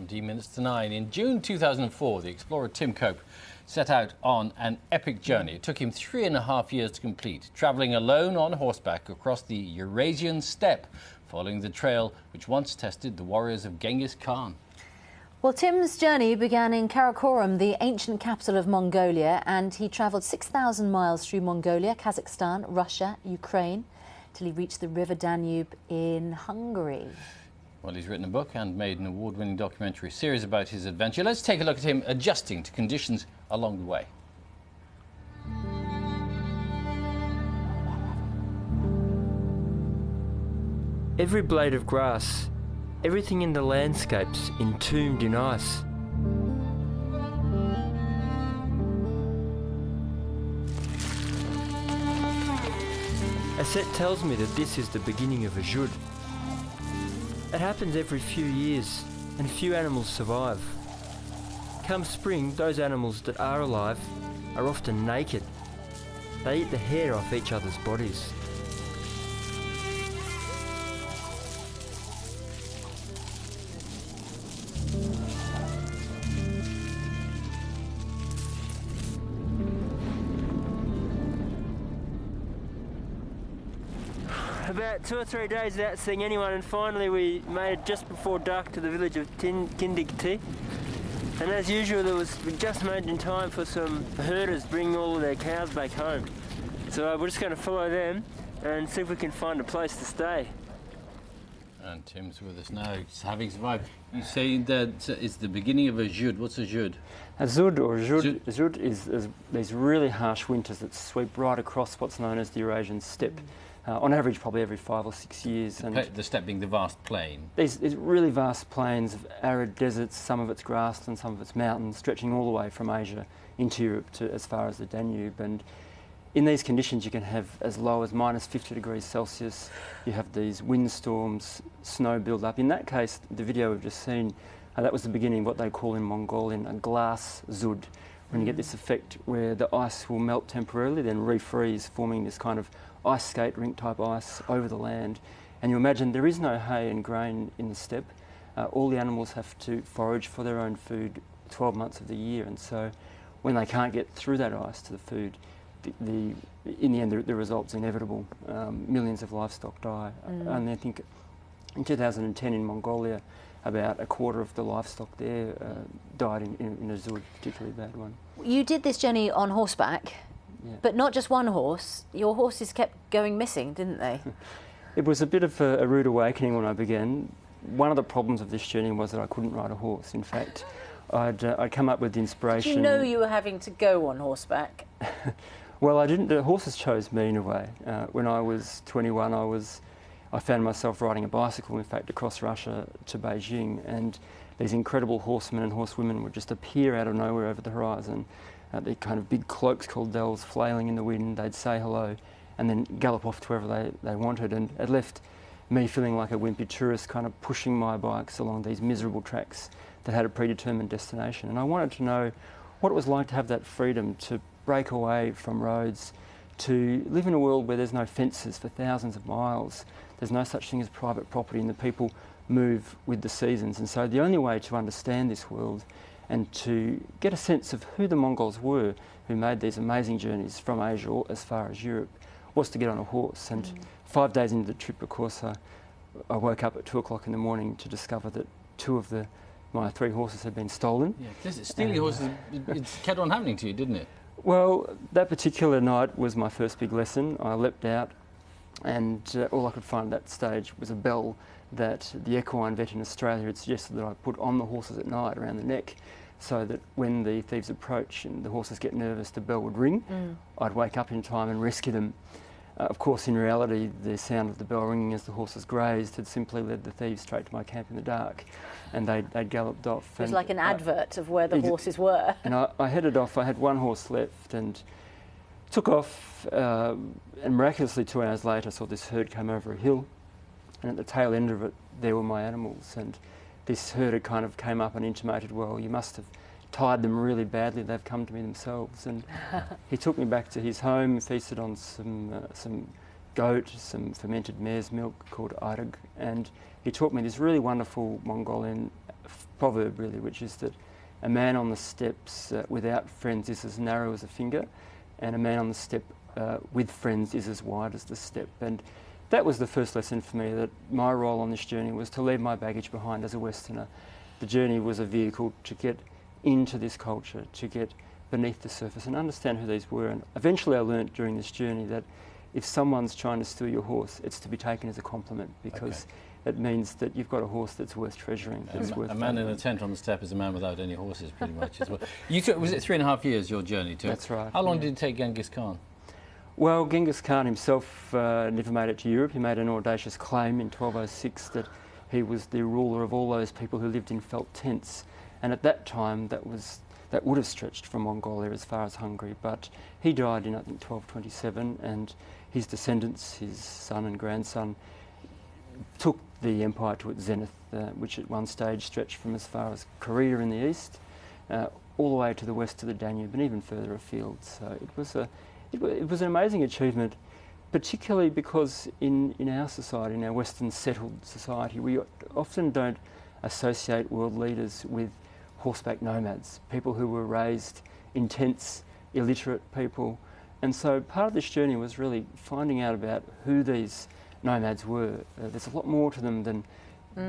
17 minutes to 9. In June 2004, the explorer Tim Cope set out on an epic journey. It took him 3.5 years to complete, travelling alone on horseback across the Eurasian steppe, following the trail which once tested the warriors of Genghis Khan. Well, Tim's journey began in Karakorum, the ancient capital of Mongolia, and he travelled 6,000 miles through Mongolia, Kazakhstan, Russia, Ukraine, till he reached the River Danube in Hungary. Well, he's written a book and made an award-winning documentary series about his adventure. Let's take a look at him adjusting to conditions along the way. Every blade of grass, everything in the landscape's entombed in ice. Aset tells me that this is the beginning of a jud. It happens every few years, and few animals survive. Come spring, those animals that are alive are often naked. They eat the hair off each other's bodies. About 2 or 3 days without seeing anyone, and finally we made it just before dark to the village of Kindigti. And as usual, we just made it in time for some herders bringing all of their cows back home. So we're just going to follow them and see if we can find a place to stay. And Tim's with us now, having survived. You say that it's the beginning of a jud. What's a jud? A jud is these really harsh winters that sweep right across what's known as the Eurasian steppe. On average, probably every 5 or 6 years. And the steppe being the vast plain. These really vast plains of arid deserts, some of it's grassland, some of it's mountains, stretching all the way from Asia into Europe to as far as the Danube. And in these conditions, you can have as low as minus 50 degrees Celsius. You have these windstorms, snow build up. In that case, the video we've just seen, that was the beginning of what they call in Mongolian a glass jud, when you get this effect where the ice will melt temporarily, then refreeze, forming this kind of ice skate rink type ice over the land. And you imagine there is no hay and grain in the steppe. All the animals have to forage for their own food 12 months of the year, and so when they can't get through that ice to the food, in the end the result's inevitable. Millions of livestock die. And I think in 2010 in Mongolia, about a quarter of the livestock there died in a jud, particularly bad one. You did this journey on horseback. Yeah. But not just one horse. Your horses kept going missing, didn't they? It was a bit of a rude awakening when I began. One of the problems of this journey was that I couldn't ride a horse. In fact, I'd come up with the inspiration. Did you know you were having to go on horseback? Well, I didn't. The horses chose me in a way. When I was 21, I found myself riding a bicycle, in fact, across Russia to Beijing, and these incredible horsemen and horsewomen would just appear out of nowhere over the horizon. The kind of big cloaks called dells flailing in the wind. They'd say hello and then gallop off to wherever they wanted, and it left me feeling like a wimpy tourist, kind of pushing my bikes along these miserable tracks that had a predetermined destination. And I wanted to know what it was like to have that freedom to break away from roads, to live in a world where there's no fences for thousands of miles. There's no such thing as private property, and the people move with the seasons. And so the only way to understand this world and to get a sense of who the Mongols were who made these amazing journeys from Asia as far as Europe was to get on a horse. And 5 days into the trip, of course, I woke up at 2 o'clock in the morning to discover that 2 of my 3 horses had been stolen. Yeah, stealing horses, it kept on happening to you, didn't it? Well, that particular night was my first big lesson. I leapt out, and all I could find at that stage was a bell that the equine vet in Australia had suggested that I put on the horses at night around the neck, so that when the thieves approach and the horses get nervous, the bell would ring. I'd wake up in time and rescue them. Of course, in reality, the sound of the bell ringing as the horses grazed had simply led the thieves straight to my camp in the dark, and they'd galloped off. It was like an advert of where the horses were. And I headed off. I had 1 horse left and took off, and miraculously 2 hours later I saw this herd come over a hill, and at the tail end of it there were my animals, and this herder kind of came up and intimated, well, you must have tied them really badly, they've come to me themselves. And he took me back to his home, feasted on some goat, some fermented mare's milk called arag, and he taught me this really wonderful Mongolian proverb really, which is that a man on the steppes without friends is as narrow as a finger, and a man on the steppe with friends is as wide as the steppe. And that was the first lesson for me, that my role on this journey was to leave my baggage behind as a Westerner. The journey was a vehicle to get into this culture, to get beneath the surface and understand who these were. And eventually I learnt during this journey that if someone's trying to steal your horse, it's to be taken as a compliment, because it means that you've got a horse that's worth treasuring. A man in a tent on the steppe is a man without any horses, pretty much, as well. You took, was it 3.5 years, your journey to? That's right. How long did it take Genghis Khan? Well, Genghis Khan himself never made it to Europe. He made an audacious claim in 1206 that he was the ruler of all those people who lived in felt tents. And at that time, that would have stretched from Mongolia as far as Hungary. But he died in, I think, 1227, and his descendants, his son and grandson, took the empire to its zenith, which at one stage stretched from as far as Korea in the east, all the way to the west of the Danube, and even further afield. So it was an amazing achievement, particularly because in our society, in our Western settled society, we often don't associate world leaders with horseback nomads, people who were raised in tents, illiterate people. And so part of this journey was really finding out about who these nomads were. There's a lot more to them than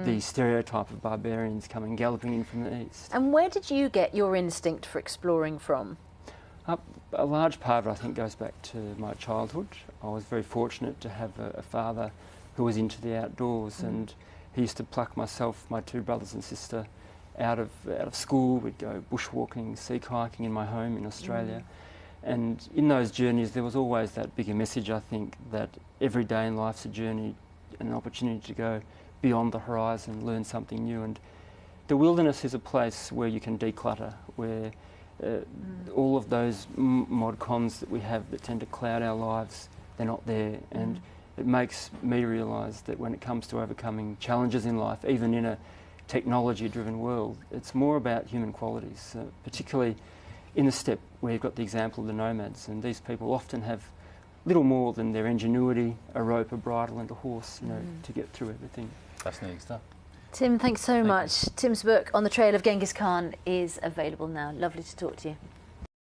the stereotype of barbarians coming galloping in from the east. And where did you get your instinct for exploring from? A large part of it, I think, goes back to my childhood. I was very fortunate to have a father who was into the outdoors, and he used to pluck myself, my two brothers and sister, out of school. We'd go bushwalking, sea kayaking in my home in Australia. And in those journeys, there was always that bigger message, I think, that every day in life's a journey, an opportunity to go beyond the horizon, learn something new. And the wilderness is a place where you can declutter, where all of those mod cons that we have that tend to cloud our lives, they're not there. And it makes me realise that when it comes to overcoming challenges in life, even in a technology-driven world, it's more about human qualities, particularly in the steppe, where you've got the example of the nomads, and these people often have little more than their ingenuity, a rope, a bridle and a horse, to get through everything. Fascinating stuff. Tim, thanks so much. Tim's book, On the Trail of Genghis Khan, is available now. Lovely to talk to you.